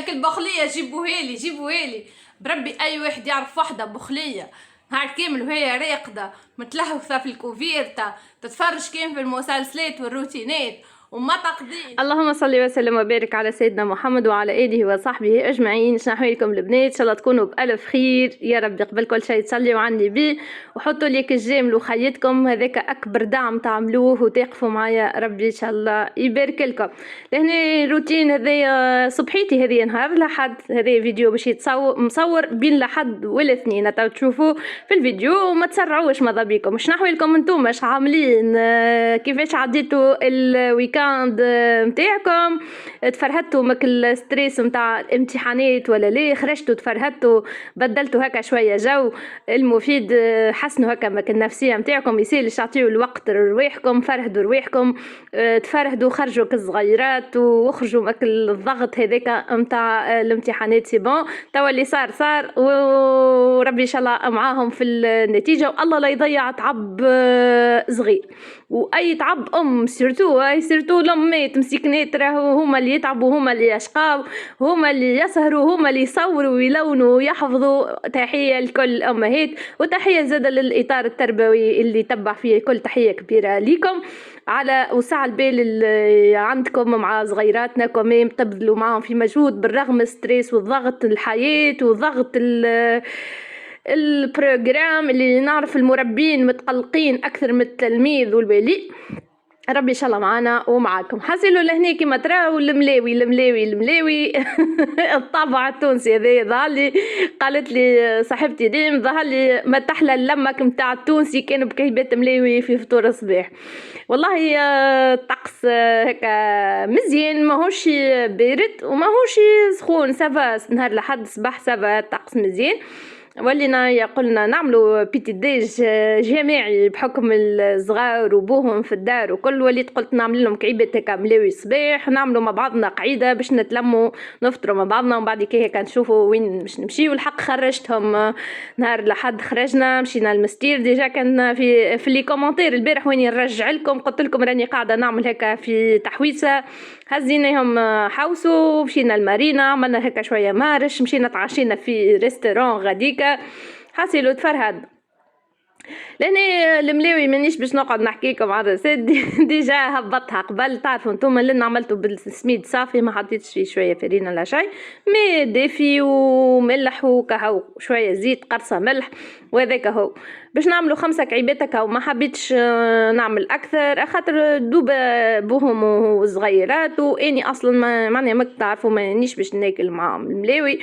كل بخليه جيبوهالي جيبوهالي بربي. اي واحد يعرف واحده بخليه نهار كامل وهي راقده متلهوثه في الكوفيرتا تتفرج كان في المسلسلات والروتينات وما تقضي. اللهم صل وسلم وبارك على سيدنا محمد وعلى اله وصحبه اجمعين. شنو احوالكم البنات؟ ان شاء الله تكونوا بالف خير يا رب. قبل كل شيء تصليوا عني بيه وحطوا ليك الجيم وخيتكم، هذاك اكبر دعم تعملوه وتقفوا معايا ربي ان شاء الله يبارك لكم. لهنا روتين هذايا صبحيتي، هذه نهار الاحد، هذا فيديو باش مصور بين الاحد والاثنين تشوفوا في الفيديو وما تسرعوش ماذا بيكم. شنو احوالكم انتم؟ اش عاملين؟ كيفاش عديتوا الويكاند متاعكم؟ تفرهدتوا مك الستريس متاع الامتحانات ولا ليه؟ خرجتوا تفرهدتوا بدلتوا هكا شويه جو المفيد، حسنوا هكا مك النفسيه متاعكم، يسالش تعطيوا الوقت لرواحكم، فرهدوا رواحكم، تفرهدوا، خرجوا كالصغيرات وخرجوا مك الضغط هذاك متاع الامتحانات. سي بون توا اللي صار وربي ان شاء الله معاهم في النتيجه، والله لا يضيع تعب صغير واي تعب سيرتو الامات مسكنات، راهو هما اللي يتعبوا، هما اللي يشقاو، هما اللي يسهروا، هما اللي يصوروا ويلونوا ويحفظوا. تحيه لكل الامهات وتحيه زاده للاطار التربوي اللي تبع فيه الكل، تحيه كبيره ليكم على وسع البال اللي عندكم مع صغيراتنا كمان، تبذلوا معهم في مجهود بالرغم ستريس والضغط الحياه وضغط البروجرام اللي نعرف المربين متقلقين اكثر من التلميذ والوالي. ربي ان شاء الله معانا ومعاكم. حاسيلو لهنا كيما تراو الملاوي الطابع التونسي هذا ظهر لي، قالت لي صاحبتي ريم ظهر لي ما تحلى اللمك نتاع التونسي كانوا بكيبات ملاوي في فطور الصباح. والله الطقس هكا مزيان، ماهوش بارد وماهوش سخون، سافا نهار لحد صباح سافا الطقس مزيان. ولينا قلنا نعملوا بيتي ديج جماعي بحكم الصغار وبوهم في الدار وكل، وليت قلت نعمل لهم كعيبات هكا ملاوي الصباح، نعملوا مع بعضنا قعيده باش نتلموا نفطروا مع بعضنا، ومن بعد كي هكا نشوفوا وين باش نمشيو. والحق خرجتهم نهار لحد خرجنا مشينا المستير ديجا، كان في لي كومونتير البارح وين نرجع لكم قلت لكم راني قاعده نعمل هكا في تحويسه، هزيناهم حوسوا مشينا المارينا، عملنا هكا شويه مارش، مشينا تعشينا في ريستوران غاديكا، حاسيلو تفرهد. لاني الملاوي مانيش باش نقعد نحكي لكم على ديجا هبطها قبل، تعرفوا انتم اللي عملته بالسميد صافي، ما حطيتش فيه شويه فرينه لا شيء، مي دافي وملح وكهو شويه زيت قرصه ملح وهذاك هو باش نعملوا 5 كعيبات هكا، وما حبيتش نعمل اكثر خاطر دوبه بوهم وصغيرات، واني اصلا معناها ما تعرفوا مانيش باش ناكل معاهم الملاوي.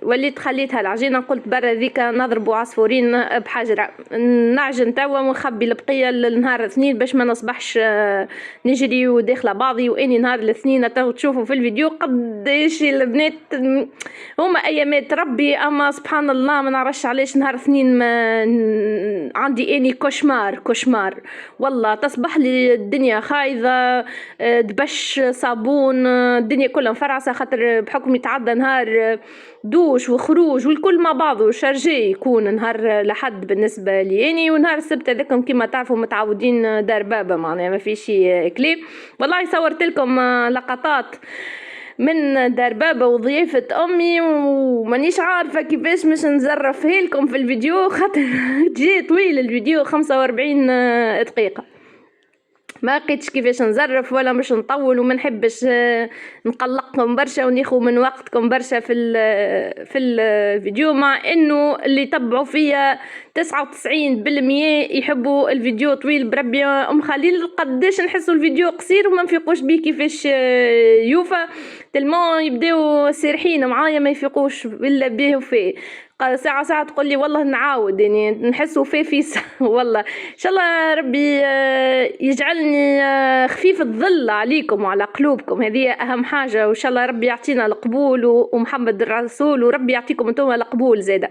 وليت خليتها العجينه، قلت برا ذيك نضربوا عصفورين بحجره، نعجن توا ونخبي البقيه للنهار الاثنين باش ما نصبحش نجري وداخله بعضي. واني نهار الاثنين تشوفوا في الفيديو قداش البنات هما ايامات ربي، اما سبحان الله ما نعرفش علاش نهار اثنين ما عندي اني كوشمار والله، تصبح لي الدنيا خايضه، دبش صابون الدنيا كلها مفرعسه، خاطر بحكم يتعدى نهار دوش وخروج والكل مع بعضه شارجي يكون نهار لحد بالنسبه لي اني، ونهار السبت هذاكم كما تعرفوا متعودين دار بابا معناها ما فيش كليب. والله صورت لكم لقطات من دار بابا وضيافة أمي ومانيش عارفة كيفاش مش نزرفها لكم في الفيديو خاطر جي طويل الفيديو 45 دقيقة، ما لقيتش كيفاش نزرف ولا مش نطول، وما نحبش نقلقكم برشا وناخذ من وقتكم برشا في الفيديو، مع انه اللي تبعوا فيا 99% يحبوا الفيديو طويل. بربي ام خليل قداش نحسوا الفيديو قصير وما نفيقوش بيه كيفاش يوفى، تلمون يبداو سيرحين معايا ما يفيقوش الا بيه وفيه، ساعة تقول لي والله نعاود يعني نحسوا في والله ان شاء الله ربي يجعلني خفيف الظل عليكم وعلى قلوبكم، هذه اهم حاجة، وان شاء الله ربي يعطينا القبول ومحمد الرسول، وربي يعطيكم انتم القبول زاده.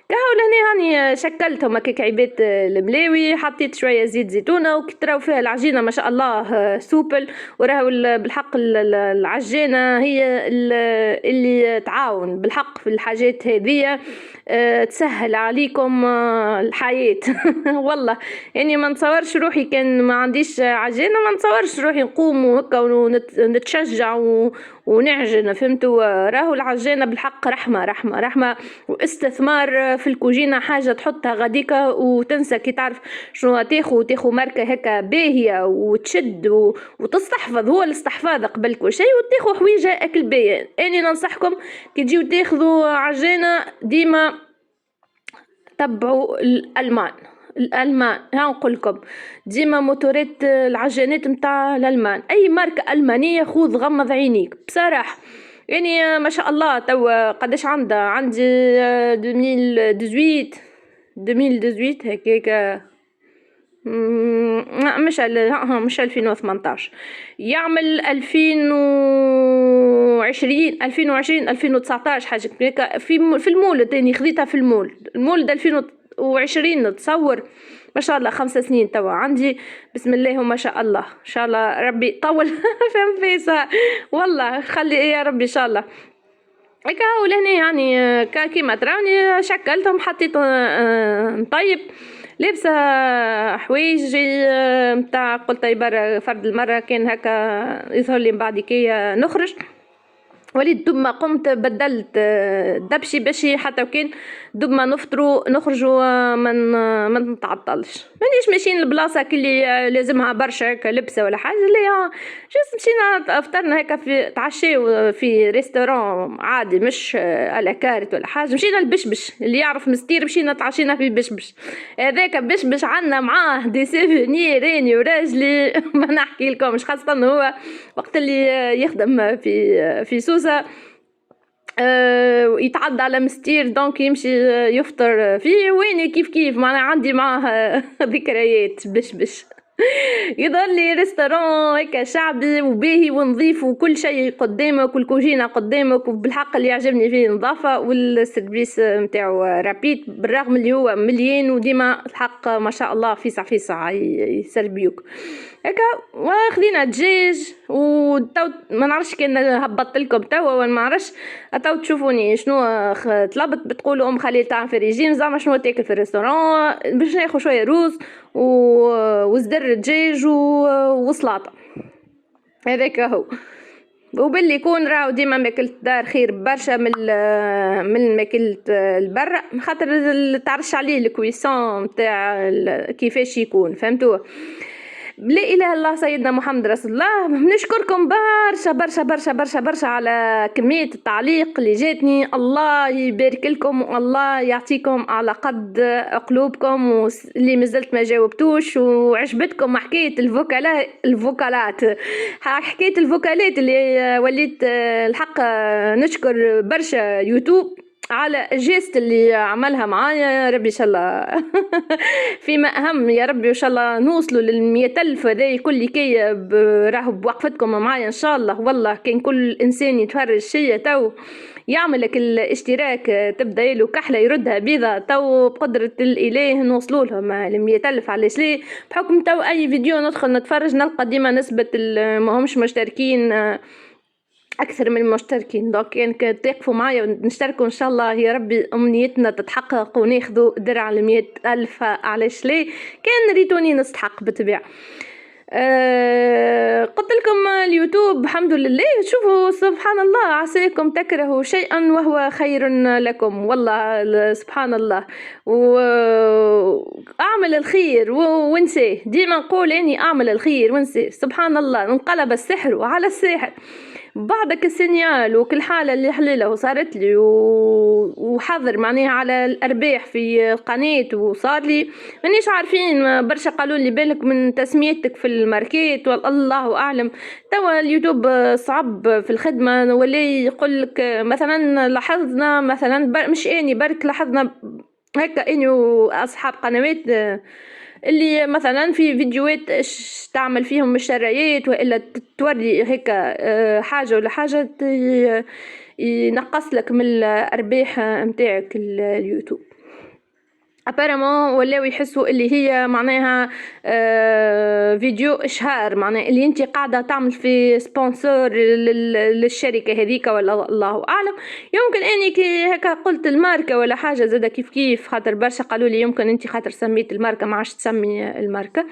كهو لهنا هاني شكلتهم هكاك عباد الملاوي، حطيت شويه زيت زيتونه وكتراو فيها العجينه ما شاء الله سوبل. وراهو بالحق العجينه هي اللي تعاون بالحق في الحاجات هذية، تسهل عليكم الحياة. والله يعني ما نتصورش روحي كان ما عنديش عجينة، ما نتصورش روحي نقوم وهكا ونتشجع ونعجن، فهمتوا؟ راهو العجينة بالحق رحمة رحمة رحمة واستثمار في الكوجينة، حاجة تحطها غاديكا وتنسى كي تعرف شنو تاخو ماركة هكا باهية وتشد وتستحفظ، هو الاستحفاظ قبل كل شيء، وتاخو حويجة اكل باهية. اني ننصحكم كي تجيو تاخذوا عجينة ديما تبعوا الالمان ها نقول لكم ديما موتورات العجينات نتاع الالمان، اي ماركه المانيه خذ غمض عينيك بصراحه. يعني ما شاء الله توا قداش عندي 2018 هكاك، مش 2018، يعمل 2020 2019 حاجه هكا في المولد. تاني خذيتها في المولد 2020 نتصور. ما شاء الله 5 سنين توا عندي، بسم الله وما شاء الله، ان شاء الله ربي طول في انفاسها، والله خلي يا ربي ان شاء الله. هكا ولهنا يعني كيما تراني شكلتهم، حطيت نطيب لابسه حوايجي متاع قلت برا فرد المره كان هكا يظهر لي من بعد كي نخرج، وليت دوب ما قمت بدلت دبشي بشي حتى وكان دوب ما نفطروا نخرجوا ما نتعطلش، مانيش ماشيين البلاصه كلي لازمها برشا هكا لبسه ولا حاجه، اللي جست مشينا فطرنا هكا في تعشيو في ريستوران عادي مش على كارت ولا حاجه، مشينا البشبش اللي يعرف مستير، مشينا تعشينا في بشبش. هذاك بشبش عندنا معاه دي سيفونير راني وراجلي ما نحكي لكمش، خاصه هو وقت اللي يخدم في سوسه يتعدى على مستير دونك يمشي يفطر فيه، ويني كيف ما انا عندي معاه ذكريات بش يظهر لي ريستوران هكا شعبي وباهي ونظيف وكل شيء قدامك والكوجينه قدامك، وبالحق اللي يعجبني فيه نظافه والسيرفيس نتاعو رابيد، بالرغم اللي هو مليان وديما الحق ما شاء الله فيسع يسربيوك هكا. وخذينا دجاج وتو ما نعرفش كان هبطت لكم توا ولا ما نعرفش، تو تشوفوني شنو طلبت، بتقولوا خليل تاع في ريجيم زعما شنو تاكل في الريستوران، باش ناخذ شويه روز وزدر دجاج وسلاطه، هذاك هو. وباللي يكون راهو ديما ماكلت دار خير برشا من ماكلت البرا، خاطر تعرش عليه الكويسون تاع كيفاش يكون، فهمتوا؟ لا اله الا الله سيدنا محمد رسول الله. نشكركم برشا برشا برشا برشا برشا على كمية التعليق اللي جاتني، الله يبارك لكم والله يعطيكم على قد قلوبكم، واللي مازلت ما جاوبتوش وعجبتكم حكاية الفوكالات حكاية الفوكالات اللي وليت الحق نشكر برشا يوتيوب على الجيست اللي عملها معايا، ربي ان شاء الله فيما اهم يا ربي، وان شاء الله نوصلوا لل100,000 هذي كل كي راهو بوقفتكم معايا ان شاء الله. والله كان كل انسان يتفرج شيء تو يعمل لك الاشتراك تبدا له كحله يردها بيضه، تو بقدره الاله نوصلوا لهم ل100,000. علاش ليه؟ بحكم تو اي فيديو ندخل نتفرج نلقى ديما نسبه ما همش مشتركين اكثر من المشتركين، دونك يعني تقفوا معايا ونشتركوا ان شاء الله يا ربي امنيتنا تتحقق وناخذوا درع 100,000. علاش ليه؟ كان ريتوني نستحق بالطبيعه. قلت لكم اليوتيوب الحمد لله، شوفوا سبحان الله، عساكم تكرهوا شيئا وهو خير لكم، والله سبحان الله. واعمل الخير وانساه، ديما نقول اني اعمل الخير وانساه، سبحان الله انقلب السحر على الساحر. بعدك السينيال وكل حالة اللي حليلة وصارت لي وحظر معناها على الأرباح في القناة، وصار لي مانيش عارفين برشا قالوا لي بالك من تسميتك في الماركات والله أعلم. توا اليوتيوب صعب في الخدمة، ولا يقول لك مثلا لاحظنا مثلا مش اني برك لاحظنا هكا اني واصحاب قنوات اللي مثلا في فيديوهات تعمل فيهم الشرايات والا توري هيك حاجه ولا حاجه ينقص لك من الارباح نتاعك اليوتيوب. ابارامون ولاو يحسوا اللي هي معناها فيديو اشهار، معناها اللي انت قاعده تعمل في سبونسور للشركه هذيك ولا الله اعلم. يمكن اني كي هكا قلت الماركه ولا حاجه زاده كيف كيف، خاطر برشا قالوا لي يمكن انت خاطر سميت الماركه ما عادش تسمي الماركه،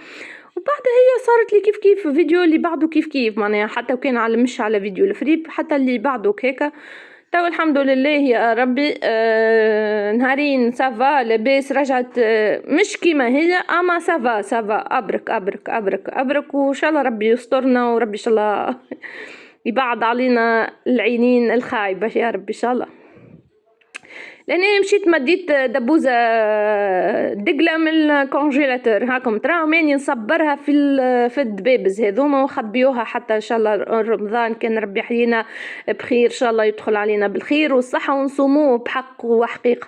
وبعدها هي صارت لي كيف كيف فيديو اللي بعده كيف كيف، معناها حتى وكان على مش على فيديو الفريب حتى اللي بعده هيك. تو الحمد لله يا ربي نهارين سافا لاباس، رجعت مش كيما هي اما سافا ابرك ابرك ابرك ابرك، وان شاء الله ربي يسترنا وربي ان شاء الله يبعد علينا العينين الخايبه يا ربي ان شاء الله. لاني مشيت مديت دبوزه دقله من الكونجيلاتور هاكم تراو ماني نصبرها في الدبابز هذوما ونخبيوها حتى ان شاء الله رمضان كان ربي يحيينا بخير ان شاء الله يدخل علينا بالخير والصحه ونصوموه بحق وحقيقه.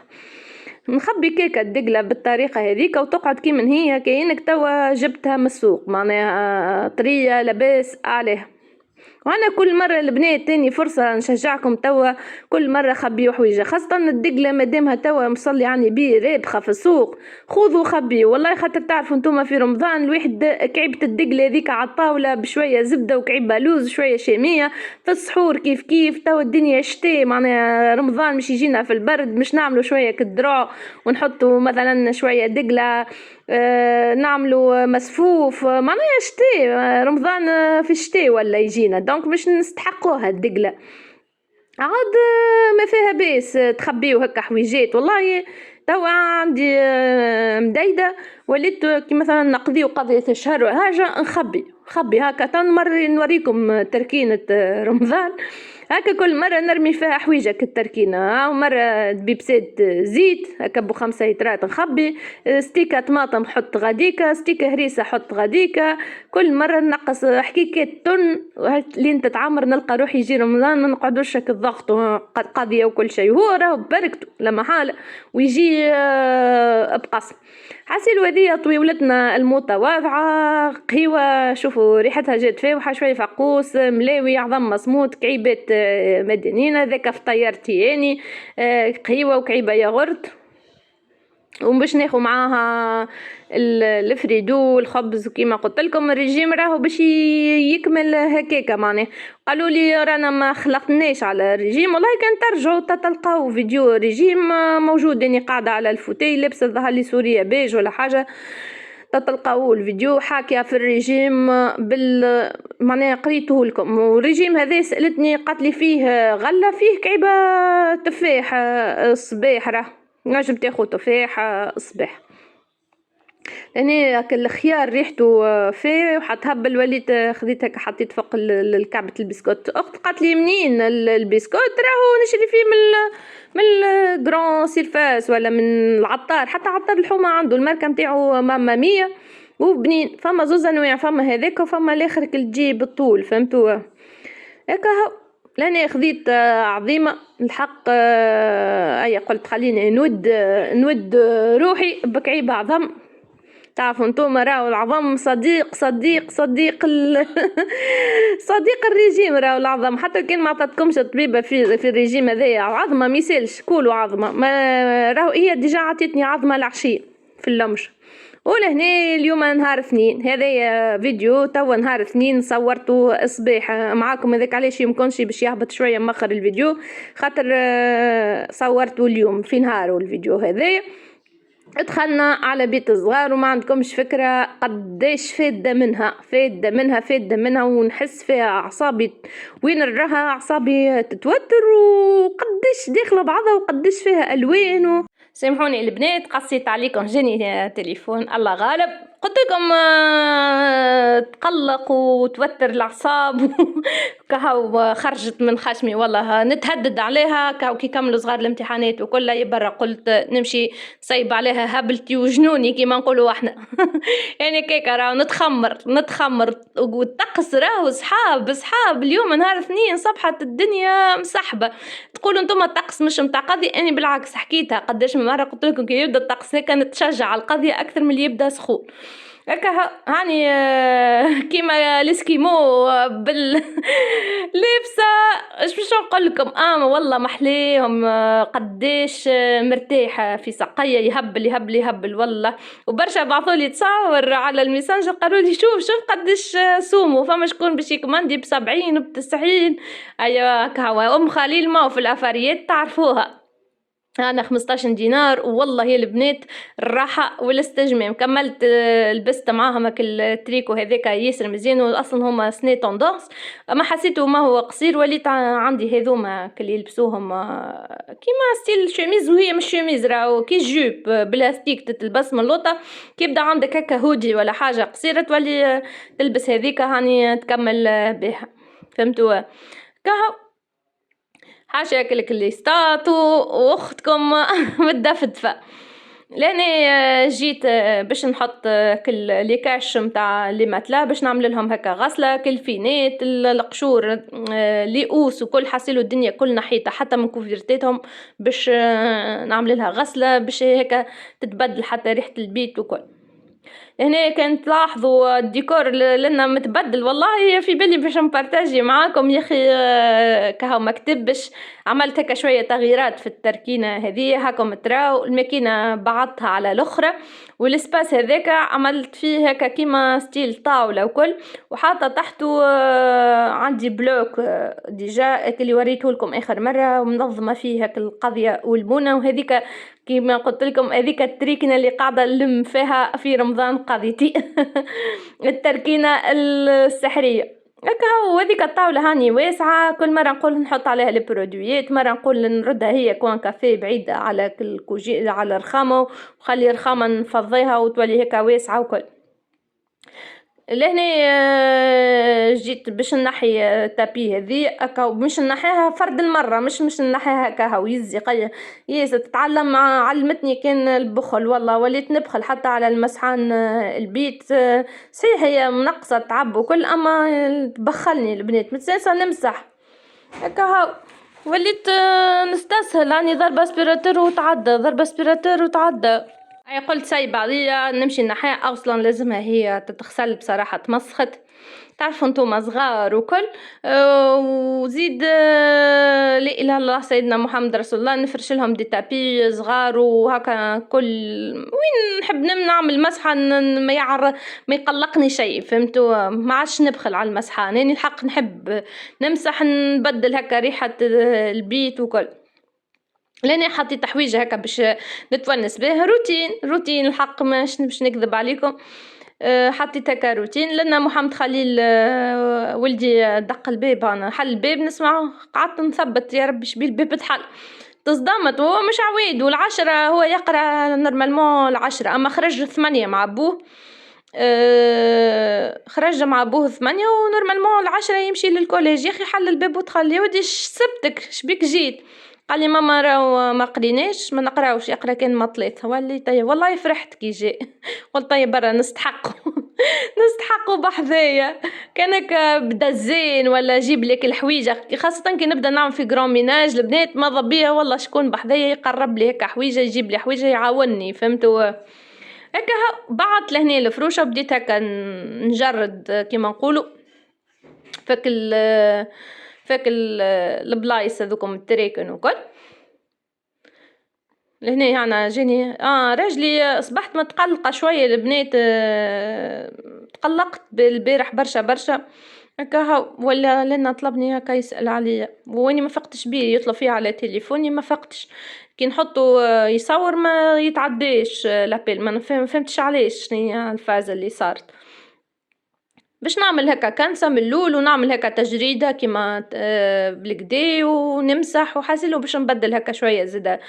نخبي كيكه الدقله بالطريقه هذيك وتقعد كي من هي كاينك توا جبتها من السوق، معناها طريه لاباس عليها. وانا كل مره البنات تاني فرصه نشجعكم توا كل مره خبيوا حويجه، خاصه الدقله مادامها توا مصلي يعني بيه رابخه في السوق، خذوا خبيوا والله، خاطر تعرفوا انتم في رمضان الواحد كعيبه الدقله هذيك على الطاوله بشويه زبده وكعيبه لوز شويه شاميه في السحور كيف كيف. توا الدنيا شتاء معناها رمضان مش يجينا في البرد، مش نعملوا شويه كالدروع ونحطوا مثلا شويه دقله نعملوا مسفوف معناها شتاء رمضان في الشتاء ولا يجينا، دونك مش نستحقوها الدقله عاد ما فيها بيس تخبيو هكا حويجات. والله توا عندي مديده وليت كي مثلا نقضيو قضيه الشهر وهاجه نخبي هكا تنمر نوريكم تركينه رمضان هكا كل مرة نرمي فيها حويجة كالتركينة، مرة بيبسات زيت هكا ب5 لترات نخبي، ستيكة طماطم حط غاديكا، ستيكة هريسة حط غاديكا، كل مرة نقص حكيكات طن لين تتعمر. نلقى روحي يجي رمضان ما نقعدوش هكا الضغط قضية وكل شيء، هو راهو بركته لما حالة ويجي بقص. حاسيلو هذيا طويولتنا المتواضعة قهوة، شوفوا ريحتها جات فاوحة شوية فقوس ملاوي عظم مصموت كعيبات مدنينة ذاك فطيرتي يعني قهوة وكعيبة ياغورت، وباش ناخو معاها الفريدو الخبز كيما قلت لكم. الرجيم راهو باش يكمل هكاكا، معناه قالوا لي رانا ما خلقناش على الرجيم، والله كان ترجعوا تلقاو فيديو رجيم موجود، اني قاعده على الفوتي لابسه ظهر لي سوريه بيج ولا حاجه، تلقاو الفيديو حاكيه في الرجيم معناها قريته لكم. والرجيم هذا سالتني قالت لي فيه غله فيه كعيبه تفاح الصباح، راه نجم تاخذ تفاح الصباح لاني الخيار ريحته فيه وحتهبل، وليت خذيتها حطيت فوق الكعبة البسكوت. اخت قالت لي منين البسكوت؟ راهو نشري فيه من الجران سيرفاس ولا من العطار، حتى عطار الحومه عنده الماركه نتاعو ماما 100 وبنين، فما زوز انواع، فما هذاك وفما الاخر كل تجي بالطول فهمتوا هكا. لاني خذيت عظيمه الحق اي قلت خليني نود روحي بكعيبه عظم. تعرفوا انتوما راهو العظم صديق صديق الرجيم، راهو العظم حتى كان ما عطاتكمش الطبيبه في الرجيم هذايا عظمه ميسالش كولوا عظمه، ما راهو هي ديجا عطيتني عظمه العشيه في اللمش. ولهنا اليوم نهار اثنين، هذا فيديو توا نهار اثنين صورته الصباح معاكم، هذاك علاش يمكنش باش يهبط شويه مخر الفيديو خاطر صورته اليوم في نهاره الفيديو هذايا. دخلنا على بيت صغار وما عندكمش فكرة قديش فادة منها ونحس فيها أعصابي وين نراها أعصابي تتوتر، وقديش داخلة بعضها وقديش فيها ألوان سامحوني البنات قصيت عليكم جاني تليفون الله غالب، قلت لكم تقلق وتوتر الاعصاب كهو خرجت من خشمي والله نتهدد عليها كهو كي كملوا صغار الامتحانات وكلها يبرا قلت نمشي صيب عليها هبلتي وجنوني كيما نقولوا احنا يعني كيكا راهو نتخمر والطقس راهو صحاب اليوم نهار اثنين صبحت الدنيا مسحبه. تقولوا انتم الطقس مش متاع قضيه، اني بالعكس حكيتها قداش من مره قلت لكم كي يبدا الطقس هكا نتشجع على القضيه اكثر من اللي يبدا سخون. هكا هاني كيما الاسكيمو لابسه. اش باش نقول لكم، والله محليهم، قديش مرتاحه في ساقيه، يهبل يهبل يهبل والله. وبرشا بعثولي تصاور على الميسنجر قالوا لي شوف قديش سومو، فما شكون باش يكمندي ب70 وب90. ايوا كهوا ام خليل ما في الافاريات تعرفوها. انا 15 دينار والله يا البنات الراحه والاستجمام. كملت لبست معاهم هاك التريكو هذاك ياسر مزيان، واصلا هما سني طوندونس، ما حسيته ما هو قصير، وليت عندي هذوما اللي يلبسوهم كيما ستيل شوميز، وهي مش شوميز راهو كي جوب بلاستيك تتلبس من لوطه، كي يبدا عندك هكا هودي ولا حاجه قصيره تولي تلبس هذيك هاني تكمل بها. فهمتوا كهو حاشا ياكلك الليستات واختكم متدفدفه. لاني جيت باش نحط كل لي كاش نتاع لي ماتلا باش نعمل لهم هكا غسله، كل فينات القشور لي اوس وكل حاسيلو الدنيا كل نحيتها حتى من كوفيرتاتهم باش نعمل لها غسله باش هكا تتبدل حتى ريحه البيت وكل. هنا كان تلاحظوا الديكور لنا متبدل، والله في بالي باش نبارتاجي معاكم يا اخي. كهو مكتب باش عملت هكا شويه تغييرات في التركينه هذه، هاكم تراو الماكينه بعضتها على الاخرى، والسباس هذاك عملت فيه هكا كيما ستيل طاوله وكل، وحاطه تحته عندي بلوك ديجا اللي وريته لكم اخر مره، ومنظمه فيه هكا القضيه والبونه، وهذيك كيما قلت لكم هذيك التريكنه اللي قاعده نلم فيها في رمضان قضيتي التركينه السحريه. هكا هو هذيك الطاوله هاني واسعه، كل مره نقول نحط عليها البرودويات، مره نقول نردها هي كوان كافيه بعيده على كل كوجي على الرخامه، وخلي الرخامه نفضيها وتولي هكا واسعه وكل. لهنا جيت باش نحي تابي هذي هكا، مش نحيها فرد المره، مش نحيها هكا هاو يزي ياسر تتعلم علمتني كان البخل، والله وليت نبخل حتى على المسحان البيت. صحيح هي منقصه تعب وكل، اما تبخلني البنات متساسه نمسح هكا هاو. وليت نستسهل راني ضربه اسبيراتور وتعدى، ضربه اسبيراتور وتعدى. اي قلت ساي بعضية نمشي نحيها، اصلا لازمها هي تتغسل بصراحه، تمسخت تعرفوا انتم صغار وكل. وزيد لا اله الا الله سيدنا محمد رسول الله، نفرش لهم دي تابي صغار وهكا كل وين نحب نعمل مسحه ما يقلقني شيء. فهمتوا ما عادش نبخل على المسحه، يعني الحق نحب نمسح نبدل هكا ريحه البيت وكل. لاني حطيت تحويجه هكا باش نتونس به، روتين الحق مش باش نكذب عليكم. حطيت هكا روتين لان محمد خليل ولدي دق الباب، انا حل الباب نسمعه، قعدت نثبت يا ربي شبيه الباب تحل، تصدمت وهو مش عويد، والعشرة هو يقرا نورمالمون العشرة، اما خرج 8 مع ابوه. خرج مع ابوه 8 ونورمالمون العشرة يمشي للكوليج. يا اخي حل الباب ودخل، يا ودي سبتك شبيك جيت؟ قال لي ماما راهو ما قريناش ما نقراوش، يقرا كان مطليت. ولي طيب والله فرحت كي جاء قلت طيب برا نستحقوا نستحقوا بحذايا. كانك بدا زين ولا جيب لك الحويجه، خاصه كي نبدا نعمل في جرام ميناج البنات ماذا بيا والله شكون بحذايا يقرب لي هكا حويجه، يجيب لي حويجه يعاونني. فهمتوا هكا بعت لهنا الفروشه، بديت هكا نجرد كيما نقولوا فك البلايص هذوكم التراكن وكل. لهنا انا جاني راجلي اصبحت متقلقه شويه البنات، تقلقت بالبارح برشا هكا، ولا لنا طلبني هكا يسال عليا واني ما فقتش بيه، يطلب فيه على تليفوني ما فقتش، كي نحطه يصور ما يتعداش لابيل، ما فهمتش علاش شنو الفازه اللي صارت. باش نعمل هكا كنسة من اللول ونعمل هكا تجريدة كيما بالكدا ونمسح، وحاسيلو باش نبدل هكا شوية زيدا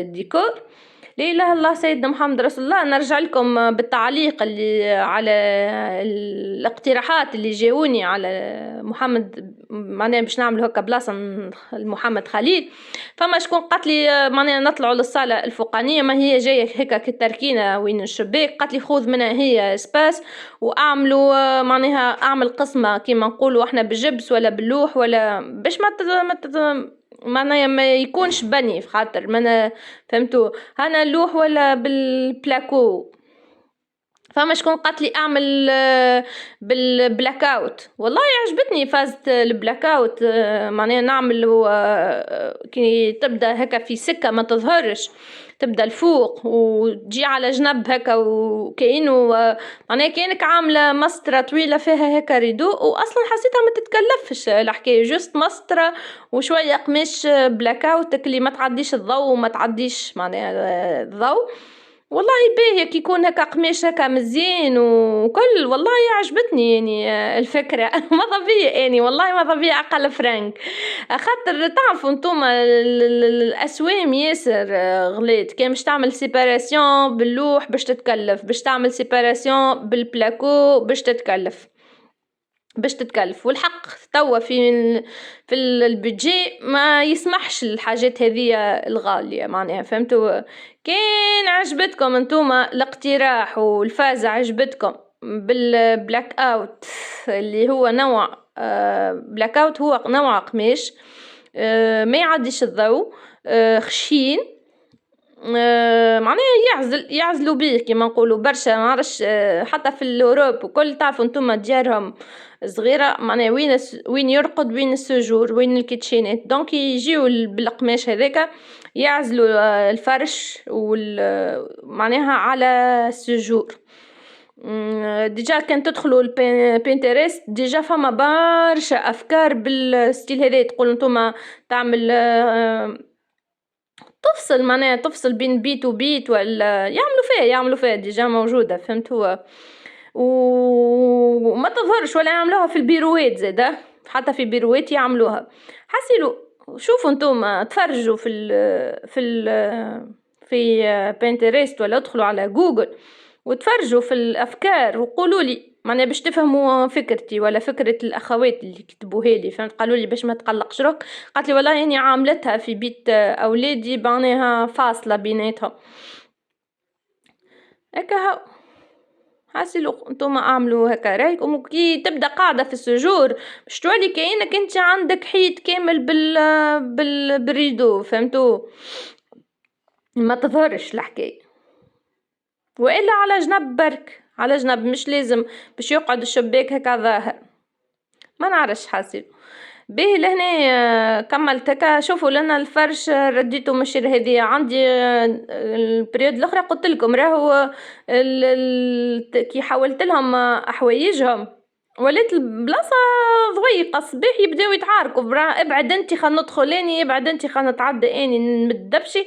ديكور. لا اله الا الله سيدنا محمد رسول الله. نرجع لكم بالتعليق اللي على الاقتراحات اللي جاوني على محمد، معناها باش نعمل هكا بلاصه محمد خليل. فما شكون قالت لي معناها نطلعوا للصاله الفوقانيه، ما هي جايه هكا كالتركينه وين الشباك، قالت لي خذ منها هي سباس واعملوا معناها اعمل قسمه كيما نقولوا احنا بالجبس ولا باللوح، ولا باش معناها ما يكونش بني، في خاطر ما فهمتوا هنا اللوح ولا بالبلاكو. فما شكون قالت لي اعمل بالبلاك اوت، والله عجبتني فازة البلاك اوت. معناها نعمل كي تبدا هكا في سكه ما تظهرش، تبدا الفوق وتجي على جنب هكا وكأنه معناها كأنك عامله مسطره طويله فيها هكا ريدو، واصلا حسيتها ما تتكلفش الحكايه، جوست مسطره وشويه قماش بلاك اوت اللي ما تعديش الضوء وما تعديش معناها الضوء. والله باهية كي يكون هكا قماش هكا مزيان وكل، والله عجبتني يعني الفكرة. ماذا بيا يعني والله ماذا بيا أقل فرانك، خاطر تعرفوا نتوما الأسوام ياسر غليت. كان باش تعمل سيباراسيون باللوح باش تتكلف، باش تعمل سيباراسيون بالبلاكو باش تتكلف، والحق توا في البيجي ما يسمحش الحاجات هذه الغالية معناها، فهمتوا؟ كان عجبتكم انتوما الاقتراح والفازة عجبتكم بالبلاك اوت اللي هو نوع بلاك اوت، هو نوع قماش ما يعديش الضوء، خشين، معناها يعزلوا بيه كما نقولوا برشا. ما عرفش حتى في الاوروب وكل تعرفوا انتم ديارهم صغيره معناها وين يرقد وين السجور وين الكيتشينات، دونك يجيو بالقماش هذاك يعزلوا الفرش معناها على السجور. ديجا كان تدخلوا البينترست ديجا فما برشا افكار بالستيل هذا، تقول نتوما تعمل تفصل معناها تفصل بين بيت وبيت، ولا يعملوا فيها ديجا موجودة، فهمتوا؟ وما تظهرش، ولا يعملوها في البيروات زادا، حتى في بيروات يعملوها. حسيلو شوفوا انتم تفرجوا في بنترست ولا ادخلوا على جوجل وتفرجوا في الافكار وقولوا لي معناها باش تفهموا فكرتي ولا فكرة الاخوات اللي كتبوها لي، فهمت؟ قالوا لي باش ما تقلقش روك، قالت لي والله اني عاملتها في بيت اولادي بعناها فاصلة بيناتهم هكا. هاو حاسلو انتم اعملوا هكا رايكم، وكي تبدا قاعده في السجور باش تولي كأنك انت عندك حيط كامل بالريدو، فهمتوا؟ ما تظهرش الحكايه، والا على جنب برك، على جنب مش لازم باش يقعد الشباك هكا ظاهر، ما نعرفش حاسب به لهنا. كملت هكا شوفوا لنا الفرش رديته مش هذه عندي البريود الاخرى قلت لكم راهو كي حولت لهم حوايجهم ولات البلاصه ضويقه، الصباح يبداو يتعاركوا ابعد انت خلينا ندخل اني، ابعد انت خلينا نتعدى اني نمد دبشي.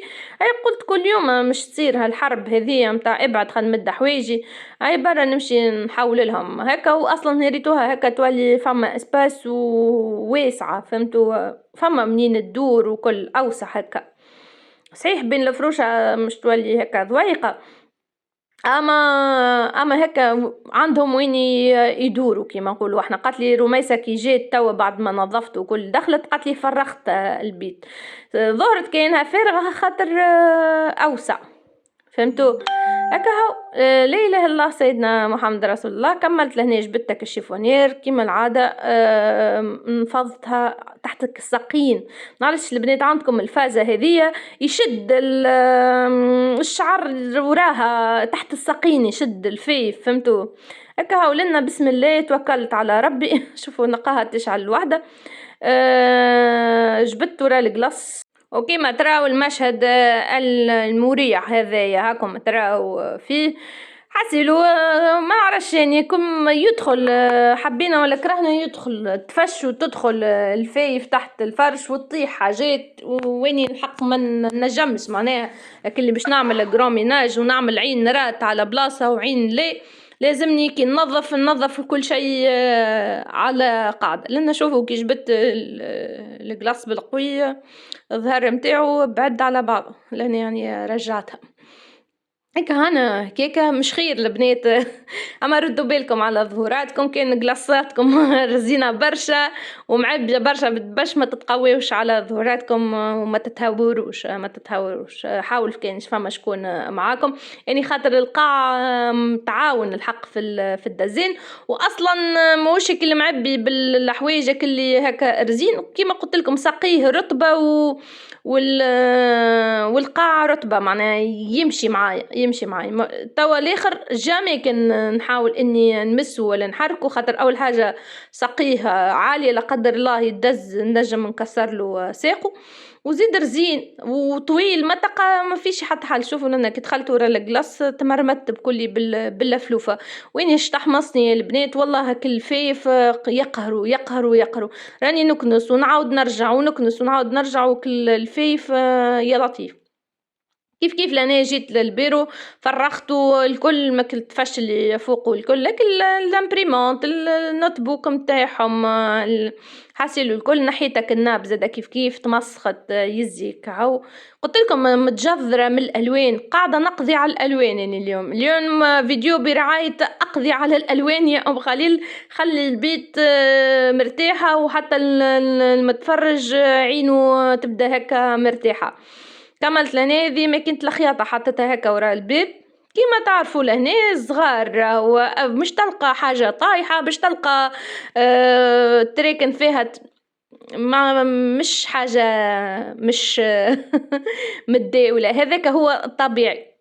اي قلت كل يوم مش تصير هالحرب هذه متاع ابعد خلينا نمد حوايجي، اي برا نمشي نحول لهم هكا، واصلا هريتوها هكا تولي فما اسباس وواسعه، فهمتوا؟ فما منين الدور وكل اوسع هكا، صحيح بين الفروشه مش تولي هكا ضويقه، اما هكا عندهم وين يدوروا كيما نقولوا احنا. قالت لي رميسه كي جات توا بعد ما نظفت وكل دخلت قالت لي فرغت البيت، ظهرت كاينها فارغه خاطر اوسع، فهمتوا؟ هكا هو لا اله الا الله سيدنا محمد رسول الله. كملت لهنا جبتك الشيفونير كيما العاده، نفضتها تحت الساقين. معلش البنات عندكم الفازه هذه يشد الشعر وراها تحت الساقين، يشد الفيف، فهمتوا؟ هكا هو لنا بسم الله توكلت على ربي. شوفوا نقاها تشعل الوحده. جبت ورا القلص وكيما تراو المشهد المريح هذايا هاكم تراو فيه. حسيلو ما نعرفش يعني كم يدخل حبينا ولا كرهنا يدخل تفش وتدخل الفايف تحت الفرش وتطيح حاجات، ويني الحق ما نجمش معناها اللي باش نعمل جروميناج ونعمل عين نرات على بلاصه وعين لازمني كي ننظف كل شيء على قاعده. لان شوفوا كي جبت القلاص بالقويه الظهر متاعو بعد على بعضه، لان يعني رجعتها هيك. انا كيكه مش خير البنات. اما ردوا بالكم على ظهوراتكم، كان قلاصاتكم رزينه برشا ومعبيه برشا باش ما تتقويوش على ظهوراتكم وما تتهوروش حاول كانش فما شكون معاكم يعني، خاطر القاع تعاون الحق في الدزين، واصلا موش اللي معبي بالحوايج اللي هكا رزين كيما قلت لكم سقيه رطبه والقاع رطبة معناها يمشي معايا توا الاخر جامي كان نحاول اني نمسه ولا نحركه، خاطر اول حاجة سقيه عالية لا قدر الله يدز نجم نكسر له ساقه، وزيد رزين وطويل ما فيش حتى حل. شوفوا لنا كي دخلت ورا القلاص تمرمت بكلي باللفلوفه، وين يشتحمصني البنات والله كل فيف يقهروا راني نكنس ونعاود نرجع ونكنس ونعاود نرجع وكل الفيف يا لطيف. كيف لأنا جيت للبيرو فرغته الكل ما كنت فاش اللي فوق والكل، لكن الامبريمونت النوت بوك نتاعهم حاسيلو الكل نحيتك الناب زادا كيف تمسخت يزيك هاو. قلت لكم متجذرة من الألوان، قاعدة نقضي على الألوان يعني اليوم فيديو برعاية أقضي على الألوان يا أم خليل، خلي البيت مرتاحة وحتى المتفرج عينه تبدا هكا مرتاحة. كملت لهنا ذي ما كنت الخياطة حطيتها هكا وراء الباب كيما تعرفوا لهنا صغار مش تلقى حاجة طايحة باش تلقى تريكن فيها ما مش حاجة مش متداولة، هذاك هو الطبيعي.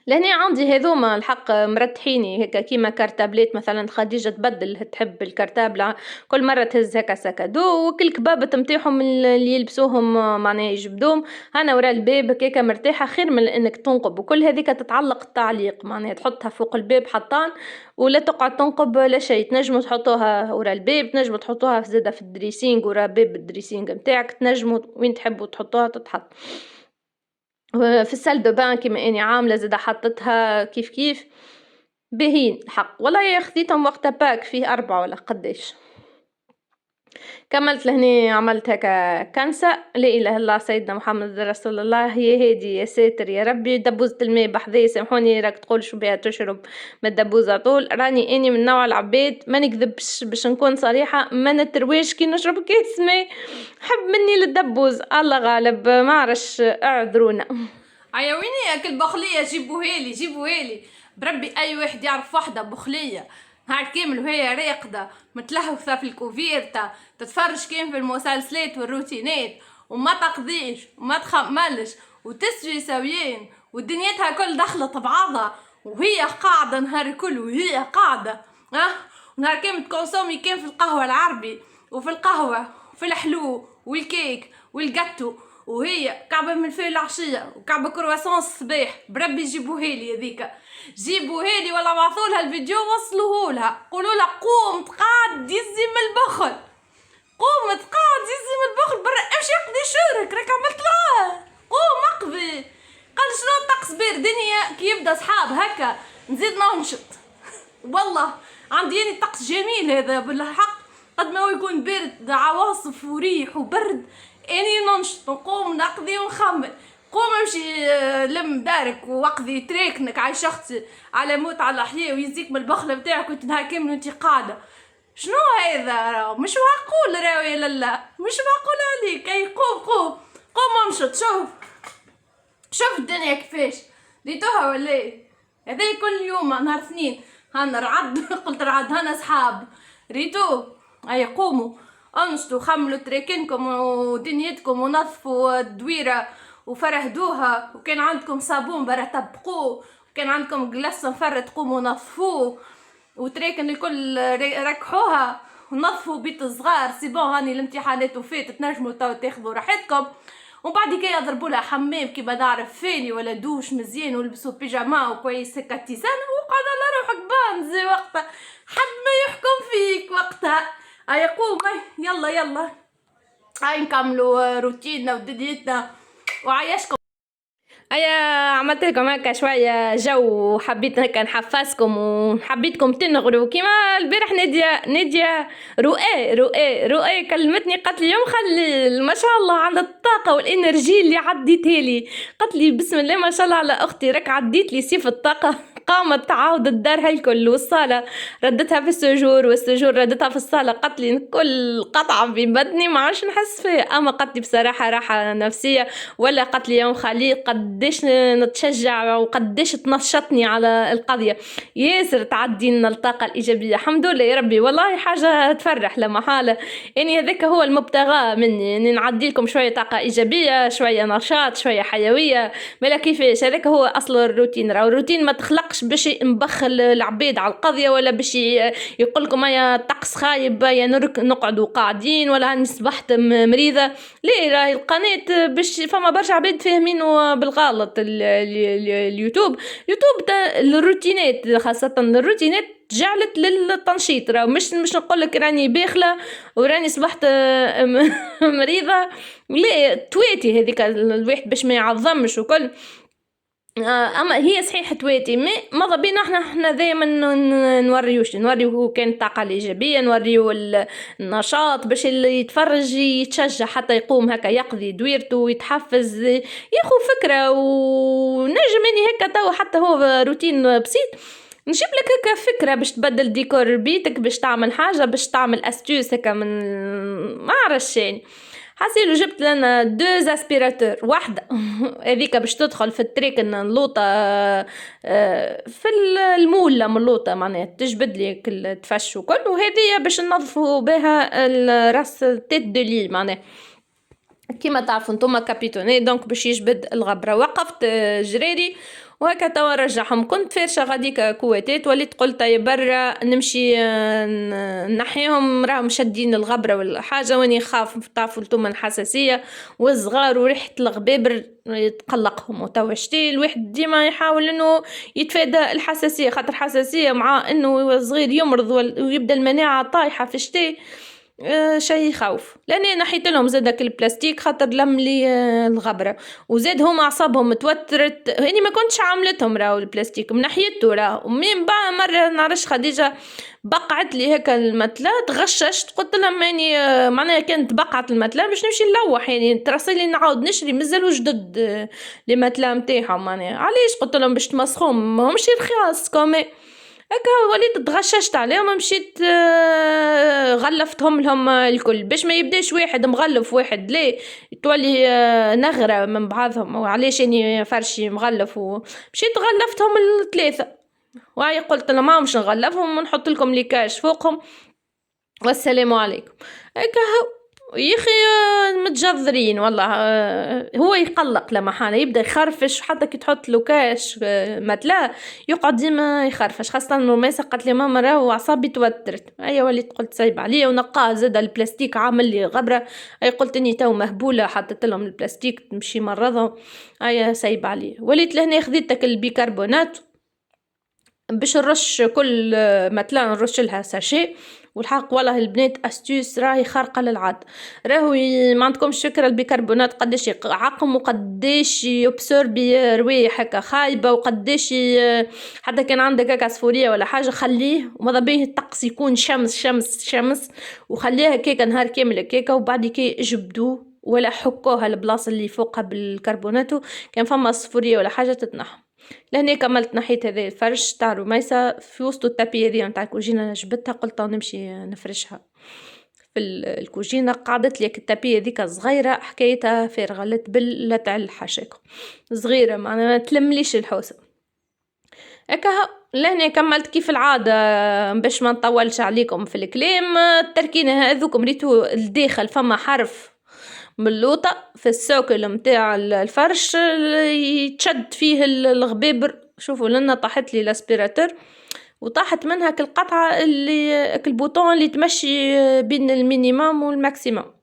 لهنا عندي هذوما الحق مرتحيني هكا كيما كارتابلات مثلا خديجة تبدل تحب الكارتابلة كل مرة تهز هكا سكادو، وكل كبابة متاعهم اللي يلبسوهم معناها يجبدوهم. انا ورا الباب هكاكا مرتاحة خير من انك تنقب، وكل هذيك تتعلق التعليق معناها تحطها فوق الباب حطان ولا تقعد تنقب لا شيء. تنجموا تحطوها ورا الباب، تنجموا تحطوها زاده في الدريسينغ ورا باب الدريسينغ متاعك، تنجموا وين تحبوا تحطوها تتحط في السال دو بان كيما اني عامله زاده حطتها كيف بهين الحق. والله خديتهم وقتها باك فيه 4 ولا قداش. كملت لهني عملت هكا كنسة لا اله الا الله سيدنا محمد رسول الله. هي هادي يا ساتر يا ربي دبوزة الماء بحذايا سامحوني راك تقول شو بها تشرب من الدبوزة طول. راني اني من نوع العباد ما نكذبش باش نكون صريحة ما نترواش كي نشرب كاس ماء، حب مني للدبوز الله غالب ما عرفش اعذرونا. ايا ويني اكل بخليه جيبوهالي بربي اي واحد يعرف واحده بخليه نهار كامل وهي راقده متلهوثه في الكوفيرتا تتفرج كان في المسلسلات والروتينات وما تقضيش وما تخملش وتسوي سويين ودنيتها كل دخلت بعضها وهي قاعده نهار كل وهي قاعده ونهار كامل تكونسومي كان في القهوه العربي وفي القهوه وفي الحلو والكيك والجاتو، وهي كعبه من الفيل العشيه وكعبه كرواسون الصباح. بربي جيبوهالي هذيك جيبوهالي ولا بعثولها الفيديو وصلوهولها قولولها قوم تقعد يزي من البخل، قوم تقعد يزي من البخل برا امشي اقضي شورك راك عملت لها قوم اقضي. قال شنو الطقس بارد دنيا كي يبدا صحاب هكا نزيد ننشط. والله عندي يعني الطقس جميل هذا بالحق قد ما هو يكون بارد عواصف وريح وبرد اني ننشط نقوم نقضي ونخمل. قوم امشي لم دارك واقضي تريكنك على شخص على موت على احياء ويزيك من البخله بتاعك وانت نهار كامل وانت قاعده. شنو هذا مش معقول راوي لله مش معقول عليك. اي قوم امشط شوف الدنيا كيفاش ريتوها ولا ايه. هذا كل يوم نهار اثنين هانا رعد قلت رعد هانا صحاب ريتو. اي قوموا انشطوا خملوا تريكنكم ودنيتكم ونظفوا الدويره وفرهدوها، وكان عندكم صابون برا طبقوه، وكان عندكم قلص مفرد قوموا نظفوه وتريكن الكل ركحوها ونظفوا بيت صغار. سيبون هاني الامتحانات وفات تنجموا تو تاخذوا راحتكم وبعد كي يضربوا لها حمام كيما نعرف فاني ولا دوش مزيان ولبسوا بيجاما وكويس هكا اتزان وقعد على روحك بانزي وقتها حد ما يحكم فيك وقتها. اي قوم يلا هاي نكملوا روتيننا ودنيتنا وعيشكم. عملت لكم هكا شويه جو وحبيت هكا نحفزكم وحبيتكم تنغروا كيما البارح ناديه رؤى كلمتني قالت لي يوم خلي ما شاء الله على الطاقه والانرجي اللي عديتها لي. قالت لي بسم الله ما شاء الله على اختي راك عديت لي سيف الطاقه قامت تعاود دارها الكل، والصالة ردتها في السجور، والسجور ردتها في الصالة. قالت لي كل قطعة في بدني ما عادش نحس فيها، أما قالت لي بصراحة راحة نفسية. ولا قالت لي يا خالي قديش نتشجع وقديش تنشطني على القضية، ياسر تعدي لنا الطاقة الإيجابية. الحمد لله يا ربي، والله حاجة تفرح لا محالة. يعني هذاك هو المبتغى مني، اني نعدي لكم شوية طاقة إيجابية، شوية نشاط، شوية حيوية. بلا كيفاش هذاك هو أصل الروتين. راهو الروتين ما تخلقش باش نبخل العبيد على القضية، ولا باش يقول لكم يا طقس خايب يا نقعدوا قاعدين، ولا هاني صبحت مريضة. ليه راهي القناة باش فما برشا عباد فاهمينه بالغلط. اليوتيوب الروتينات، خاصة الروتينات جعلت للتنشيط. راه مش نقول لك راني باخله وراني صبحت مريضه. لا تواتي هذيك الواحد باش ما يعظمش وكل. اما هي صحيح تواتي، ماذا بينا احنا دائما نوريو كان الطاقه الايجابيه، نوريو النشاط باش اللي يتفرج يتشجع حتى يقوم هكا يقضي دويرته ويتحفز ياخو فكره. ونجم اني هكا تو حتى هو روتين بسيط نجيب لك هكا فكره باش تبدل ديكور بيتك، باش تعمل حاجه، باش تعمل استوس هكا من ما عرفش يعني. حسيلو جبت لنا 2 اسبيراتور، واحده هذيك باش تدخل في التريك نلوطه في المولة من اللوطه، معناها تجبد لي التفش وكل. وهذه باش ننظفوا بها الراس تيت دو لي، معناها كيما تعرفوا نتوما كابيتوني دونك باش يجبد الغبره. وقفت جريري وهكا توا نرجعهم. كنت فارشه غاديكا كواتات، وليت قلت يا برا نمشي نحيهم، راهم شادين الغبره ولا حاجه، واني خاف تعرفوا نتوما الحساسيه والصغار وريحه الغبابر تقلقهم. وتوا شتي الواحد ديما يحاول انه يتفادى الحساسيه، خاطر حساسيه مع انه صغير يمرض ويبدا المناعه طايحه في شتي شيء يخوف. لاني نحيت لهم زادك البلاستيك خاطر لم لي الغبره، وزاد هما اعصابهم توترت. هاني ما كنتش عاملتهم راهو البلاستيك من ناحيته راهو. ومن بعد مره نعرفش خديجه بقعت لي هكا المتله، تغششت قلت لها ماني معناها كانت بقعت المتله باش نمشي نلوح، يعني تراسلي نعاود نشري مازالوا جدد لي متله نتاعهم. معناها علاش قلت لهم باش تمسخوهم ماهمش رخاص كومي هكا. وليت تغششت عليهم مشيت غلفتهم لهم الكل باش ما يبداش واحد مغلف واحد ليه تولي نغرة من بعضهم. وعلاش اني فرشي مغلف ومشيت غلفتهم الثلاثة. وهاي قلت لهم ما مش نغلفهم ونحط لكم لي كاش فوقهم والسلام عليكم. هكا يخي متجذرين والله. هو يقلق لما حاله يبدا يخرفش، حتى كي تحط له كاش متلا يقعد ديما يخرفش، خاصه انه ما قالت لي ماما راهو اعصابي توترت. اي وليت قلت سايب عليا ونقاه زاد البلاستيك عامل لي غبره. اي قلت اني تو مهبوله حطيت لهم البلاستيك تمشي مرضهم. اي سايب عليا. وليت لهنا خذيتك البيكربونات باش نرش كل متلا نرش لها ساشي. والحق والله البنات استوس راهي خارقه للعاد. راهو ما عندكمش فكره البيكربونات قداش يعقم وقداش يبسوربي روايح هكا خايبه، وقداش حتى كان عندك هكا عصفوريه ولا حاجه خليه وماذا بيه الطقس يكون شمس شمس شمس، وخليها هكاكا نهار كامل هكاكا، وبعد كي جبدوه ولا حكوها البلاصه اللي فوقها بالكربوناتو كان فما عصفوريه ولا حاجه تتنحى. لهنا كملت نحيت هذا الفرش تاع رميسة في وسط التابية نتاع الكوجينة. جبتها قلت نمشي نفرشها في الكوجينة. قعدت لي التابية ذيك صغيرة حكايتها فارغة، لا تبل لا تعل حاشاكم صغيرة ما تلمليش الحوسة هكا. لهنا كملت كيف العادة باش ما نطولش عليكم في الكلام. التركينة هذوكم ريتو الداخل فما حرف من اللوطة في السوكل متاع الفرش يتشد فيه الغبابر. شوفوا لنا طاحت لي الاسبيراتور وطاحت منها كالقطعة اللي البوطون اللي تمشي بين المينيموم والماكسيموم.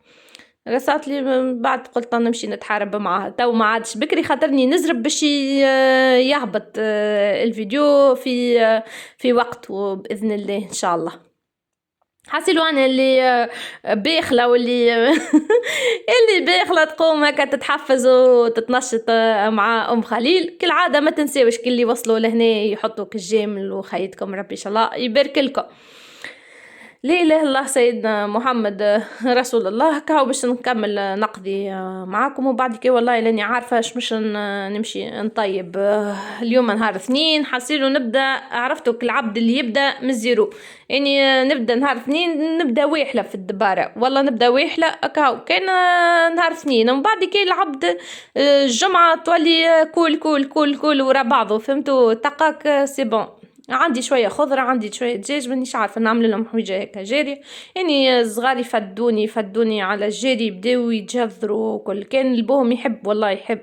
رسات لي بعد قلت نمشي نتحارب معها تو ما عادش بكري خاطرني نزرب باش يهبط الفيديو في وقت وبإذن الله إن شاء الله. حاسلو انا اللي باخله واللي اللي باخله تقوم هكا تتحفز وتتنشط مع ام خليل كالعاده. ما تنساوش كل اللي وصلوا لهنا يحطوا كالجامل وخيتكم ربي ان شاء الله يبارك لكم. لا اله الا الله سيدنا محمد رسول الله. كاو باش نكمل نقضي معاكم، وبعد كي والله لاني عارفه اش مش نمشي نطيب. اليوم نهار اثنين، حسيلو نبدا، عرفتوا العبد اللي يبدا من الزيرو، يعني نبدا نهار اثنين نبدا واحله في الدباره، والله نبدا واحله كاو كان نهار اثنين، ومن بعد كي العبد الجمعه تولي كول كول كول كول ورا بعضه، فهمتوا؟ تقاك سي بون. عندي شويه خضره، عندي شويه دجاج، مانيش عارفه نعمل لهم حويجه هكا جاري، يعني صغاري فدوني على الجاري، بداو يتجذروا وكل، كان البوهم يحب والله يحب،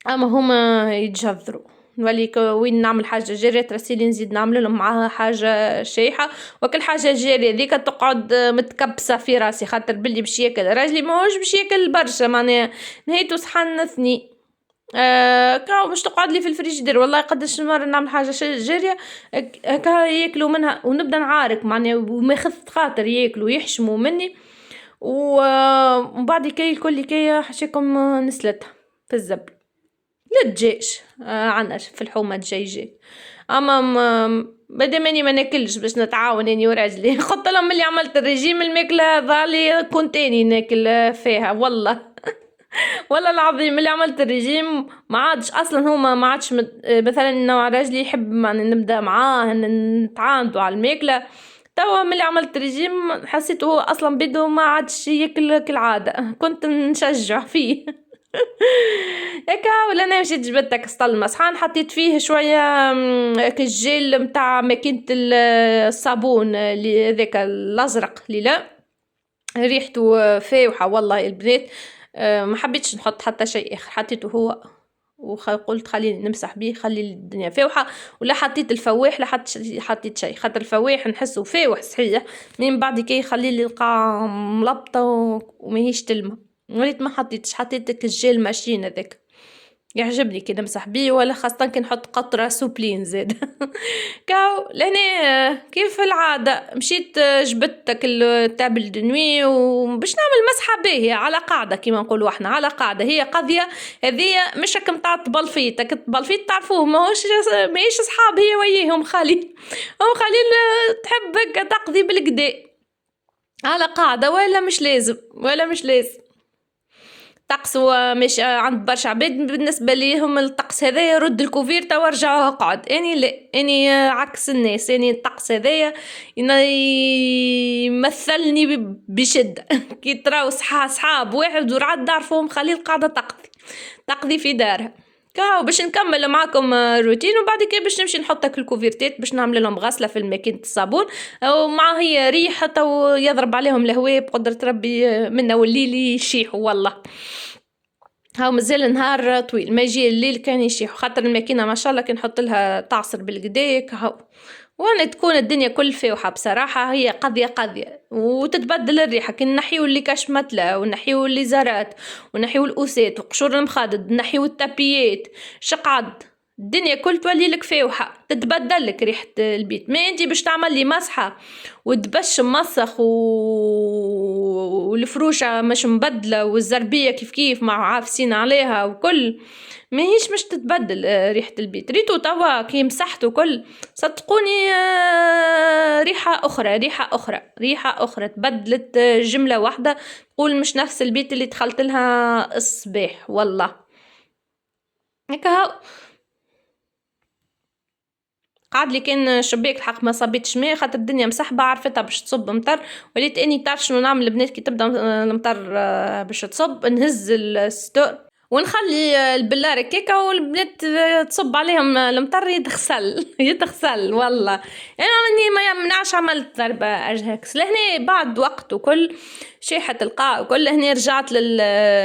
اما هما يتجذروا. نولي وين نعمل حاجه جاريه ترسيلي نزيد نعمل لهم معاها حاجه شايحه، وكل حاجه جاريه ذيك تقعد متكبسه في راسي، خاطر بلي باش ياكل راجلي ماهوش باش ياكل برشا، معناها نهايته صحن اثنين. كاو باش تقعد لي في الفريجيدير، والله قداش مرة نعمل حاجة جارية كا ياكلوا منها، ونبدا نعارك معناها، وما خفت خاطر ياكلوا يحشموا مني، ومن بعد كي الكل كي حشيكم نسلتها في الزبل للدجاج. عنا في الحومة دجاجة، اما مادام اني ما ناكلش باش نتعاون اني وراجلي قلت لهم ملي عملت الرجيم الماكله ظالي كنت اني ناكل فيها، والله العظيم اللي عملت الرجيم ما عادش اصلا، هما ما عادش مثلا نوع راجلي يحب نبدا معاه نتعاندوا على الماكله، توا ملي عملت الرجيم حسيت هو اصلا بدو ما عادش ياكل كالعاده، كنت نشجع فيه. هكا ولا انا مشيت جبت كسطل مسحان، حطيت فيه شويه الجيل متاع ماكينه الصابون اللي ذاك الازرق اللي لا ريحته فايحه والله البنات. ما حبيتش نحط حتى شيء اخر، حطيته هو وقلت خليني نمسح بيه، خلي الدنيا فاوحه، ولا حطيت الفواح لا حطيت شيء، خاطر الفواح نحسه فاوح صحيح، من بعد كي يخلي لي القاع ملبطه وماهيش تلمه، وليت ما حطيت الجيل ماشين هذاك يعجبني كي نمسح بيه، ولا خاصة كي نحط قطرة سوبلين زاد. كاو لهنا كيف العادة مشيت جبت التابل دنوي وباش نعمل مسحة باهية على قاعدة كيما نقولوا احنا، على قاعدة. هي قضية هذية مش هكا متاع الطبلفيت، الطبلفيت تعرفوه ماهيش صحاب هي وياهم خليل، هم خليل تحب هكا تقضي بالكدا على قاعدة، ولا مش لازم طقس مش عند برشا عباد بالنسبة ليهم الطقس هذايا رد الكوفيرتا وارجع اقعد، اني لا، اني عكس الناس، اني الطقس هذايا يمثلني بشدة. كي تراو صحاب واحد ورعد عرفوهم خلي القاعدة تقضي في دارها. كاو باش نكمل معاكم روتين، وبعد كده باش نمشي نحط الكوفيرتات باش نعمل لهم غسله في الماكينه الصابون، ومع هي ريحه ويضرب عليهم الهواء بقدره ربي منا والليل يشيحوا والله. هاو مازال نهار طويل ما يجي الليل كان يشيحوا، خاطر الماكينه ما شاء الله كي نحط لها تعصر بالقديك هاو، وانا تكون الدنيا كل فاوحة بصراحة. هي قضية وتتبدل الريحة، كي نحيو اللي كشمتلة ونحيو اللي زرات ونحيو الأوسات وقشور المخادد نحيو التابيات شقعد، الدنيا كل تولي لك فاوحة، تتبدل لك ريحة البيت. ما انتي باش تعمل لي مسحة وتبش مسخ والفروشة مش مبدلة والزربية كيف مع عافسين عليها وكل، ماهيش مش تتبدل ريحة البيت. ريتو توا كي مسحتو كل صدقوني ريحة أخرى تبدلت جملة واحدة، تقول مش نفس البيت اللي دخلت لها الصباح والله. هكا قعد لي كان شباك الحق ما صبيتش ماء خاطر الدنيا مسحبه، عرفتها باش تصب مطر، وليت اني تعرف شنو نعمل البنات كي تبدا المطر باش تصب، نهز الستور ونخلي البلار كيكا والبنات تصب عليهم المطر يتغسل والله. انا اني ما يمنعش عملت ضربه اجهكس لهنا بعد وقت وكل شيحة القاع وكل. هنا رجعت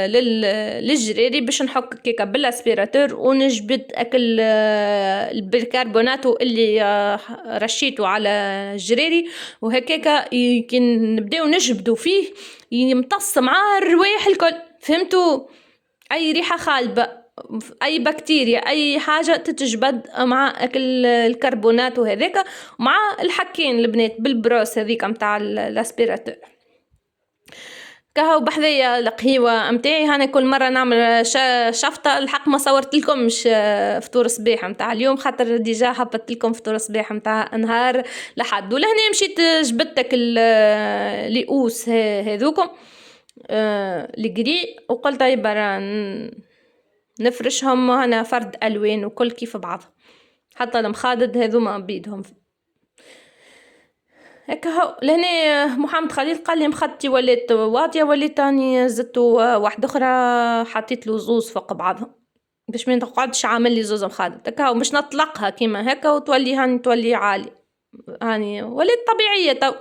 للجريري باش نحك كيكا بالاسبيراتور ونجبد اكل البيكربوناتو اللي رشيته على الجريري، وهكاكا كي نبداو نجبدو فيه يمتص معاه الروايح الكل، فهمتوا؟ اي ريحة خالبة اي بكتيريا اي حاجة تتجبد مع اكل الكربونات وهذاك، مع الحكين البنات بالبروس هذيك متاع الاسبيراتور. كهو بحذية القهيوة متاعي. هانا كل مرة نعمل شفطة. الحق ما صورت لكمش فطور صباح متاع اليوم، خاطر ديجا حبت لكم فطور صباح متاع نهار لحد. ولهنا مشيت جبتك اليئوس هذوكم الجري، وقلت اي برا نفرشهم هنا فرد الوان وكل كيف بعض، حتى المخادد هذوما بيدهم هكا. هو لهنا محمد خليل قال لي مخدتي ولات واطيه، وليت تاني زدت واحده اخرى حطيت له زوز فوق بعضهم باش ما تقعدش عامل لي زوز مخادد هكا، ومش نطلقها كيما هكا وتولي هاني تولي عالي، هاني ولات طبيعيه تو.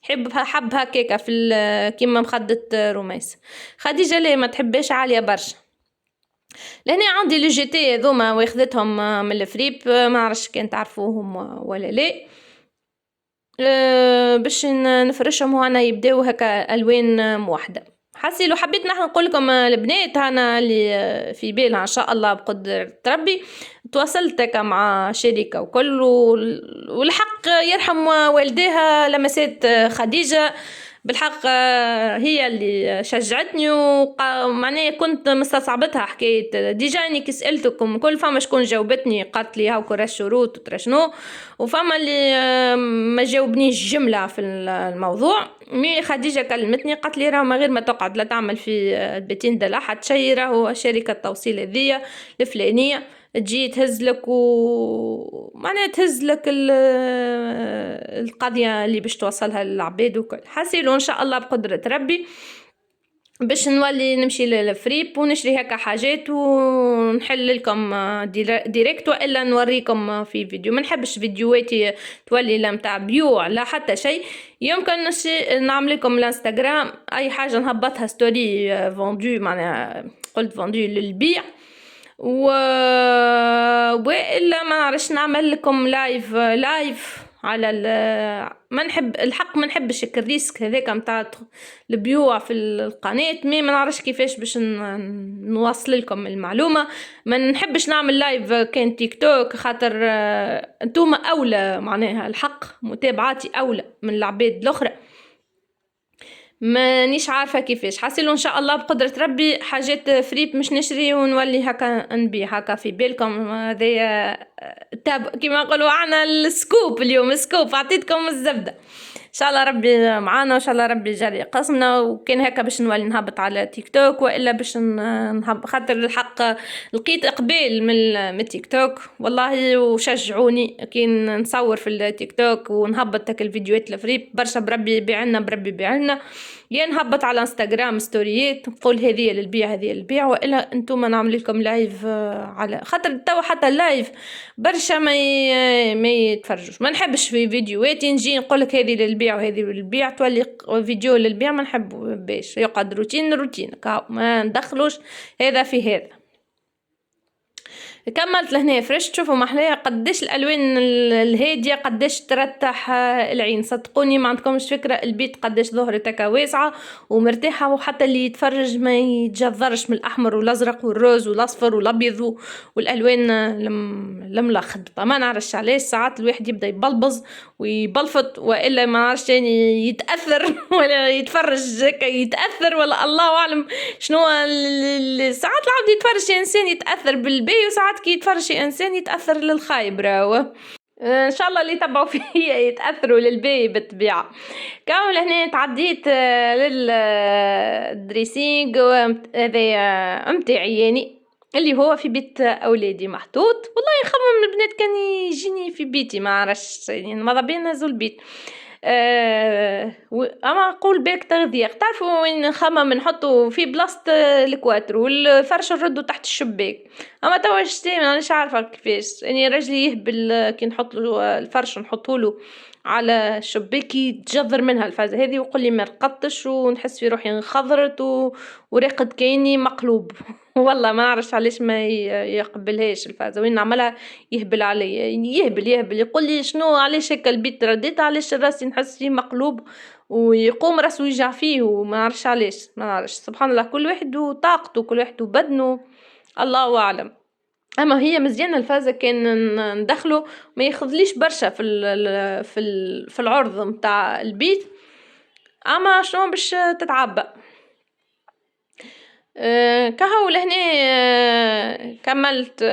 حب هكاكا في كيما مخدة رميس. خديجه ليه ما تحبش عاليه برشا. لهنا عندي لي جي تي هذوما واخذتهم من الفريب، ما نعرفش كان تعرفوهم ولا لا. باش نفرشهم وانا يبداو هكا الوان موحده. حسي لو حبيت نحن نقول لكم البنات هنا اللي في بالها ان شاء الله بقدر ربي، تواصلت هكا مع شركه وكل، والحق يرحم والديها لمسات خديجه بالحق هي اللي شجعتني معناها كنت مستصعبتها حكايه ديجا اني كي سالتكم كل فما شكون جاوبتني قالت لي هاو الشروط وترشنو، وفما اللي ما جاوبنيش جمله في الموضوع. مي خديجه كلمتني قالت لي راه ما غير ما تقعد لا تعمل في البيتين دلاحه تشي راهو شركه توصيل هذيا الفلانيه تجي تهزلك معناها تهزلك القضية اللي باش توصلها للعباد وكل. حاسيلو ان شاء الله بقدرة ربي باش نولي نمشي للفريب ونشري هكا حاجات ونحل لكم ديريكت، والا نوريكم في فيديو. ما نحبش فيديوهاتي تولي لا متاع بيوع لا حتى شيء. يمكن نعمل لكم الانستغرام اي حاجه نهبطها ستوري فوندو، معناها قلت فوندو للبيع، والا ما نعرفش نعمل لكم لايف على ما نحب الحق ما نحبش الريسك هذاك نتاع البيوع في القناه. ما نعرفش كيفاش باش نوصل لكم المعلومه. ما نحبش نعمل لايف كان تيك توك خاطر انتوما اولى، معناها الحق متابعاتي اولى من العباد الاخرى. مانيش عارفه كيفاش. حاسيلو ان شاء الله بقدره ربي حاجات فريب مش نشري ونولي هكا نبيع هكا في بالكم. هذايا كيما نقولوا عنا السكوب اليوم، سكوب عطيتكم الزبده. ان شاء الله ربي معانا وان شاء الله ربي جاري قسمنا. وكان هكا باش نولي نهبط على تيك توك، والا باش نهبط خاطر الحق لقيت اقبال من تيك توك والله وشجعوني كي نصور في التيك توك ونهبط تاك الفيديوهات الفريب برشا. بربي يبيعلنا بربي يبيعلنا، يا نهبط على انستغرام ستوريات نقول هذه للبيع هذه للبيع، والا انتم نعمل لكم لايف على خاطر تو حتى اللايف برشا ما يتفرجوش. ما نحبش في فيديوهاتي نجي نقول لك هذه للبيع وهذه للبيع تولي فيديو للبيع، ما نحب باش يقعد روتين ما ندخلوش هذا في هذا. كملت لهنا فرشت. شوفوا محلاها قداش الالوان الهاديه قداش ترتاح العين، صدقوني ما عندكمش فكره البيت قداش ظهرت هكا واسعه ومرتاحه، وحتى اللي يتفرج ما يتجذرش من الاحمر والازرق والروز والاصفر والابيض والالوان الملخبطه. ما نعرفش علاش ساعات الواحد يبدا يبلبز ويبلفط، والا ما نعرفش يعني يتاثر ولا يتفرج هكا يتاثر، ولا الله اعلم شنو. ساعات العبد يتفرج انسان يتاثر بالبي، وساعات كي يتفرج انسان يتاثر للخايب. راهو ان شاء الله اللي يتبعوا فيا يتاثروا للبي بالطبيعه. كامل هنا تعديت للدريسينغ هذا متاعي يعني اللي هو في بيت اولادي محطوط. والله يخمم البنات كان يجيني في بيتي ما عرفش يعني ماذا بين نزول البيت. اما اقول بالك تغذيه تعرفوا وين نخمم نحطوا في بلاصه الكواتر والفرش نردوا تحت الشباك. اما توا شتي مانيش عارفه كيفاش يعني رجلي يهبل كي نحط له الفرش نحطه له على الشباك يتجذر منها الفازه هذه، ويقول لي ما رقدتش ونحس في روحي انخضرت ورقد كاني مقلوب. والله ما نعرفش علاش ما يقبلهاش الفازه، وين نعملها يهبل عليا يهبل يقول لي شنو علاش هكا البيت رديت علاش راسي نحس فيه مقلوب ويقوم راسه يوجع فيه وما نعرفش علاش. ما نعرفش سبحان الله كل واحد وطاقته كل واحد وبدنه الله اعلم. اما هي مزيانه الفازه كان ندخله ما ياخذليش برشا في العرض نتاع البيت. اما شنو باش تتعبى كهو لهنا كملت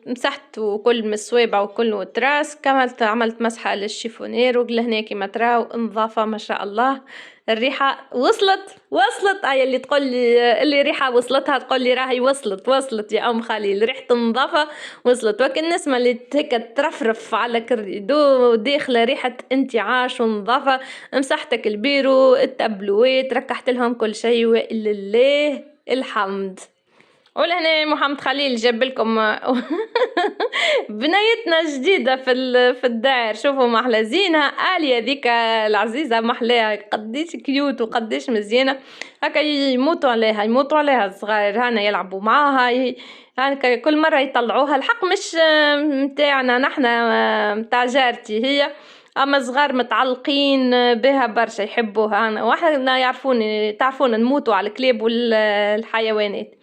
مسحت وكل من الصوابع وكل والتراس، كملت عملت مسحة للشيفونير ولهنا كيما تراو نظافة ما شاء الله. الريحة وصلت هاي اللي تقول لي اللي ريحة وصلتها تقول لي راهي وصلت يا أم خليل، ريحة النظافة وصلت، وكن نسمة اللي هيك ترفرف على كريدو داخلة ريحة انتعاش ونظافة. مسحتك البيرو التابلوات ركحت لهم كل شيء ولله الحمد. ولهنا محمد خليل جاب لكم بنيتنا جديدة في الدار، شوفوا محلى زينها آلية ذيك العزيزة محلاها قديش كيوت وقديش مزيانة هكا، يموتوا عليها الصغار هانا يلعبوا معاها هاكا كل مرة يطلعوها. الحق مش متاعنا نحنا متاع جارتي هي، اما صغار متعلقين بها برشا يحبوها. انا واحنا تعرفون نموتوا على الكلاب والحيوانات.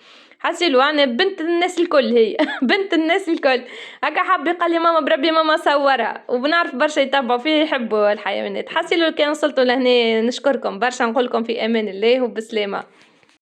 حسيلو انا بنت الناس الكل هي بنت الناس الكل هكا. حبي قال لي ماما بربي ماما صورها، وبنعرف برشا يتبعوا فيه يحبوا الحيوانات. حسيلو كان وصلتوا لهنا نشكركم برشا، نقولكم في امان الله وبسلامه.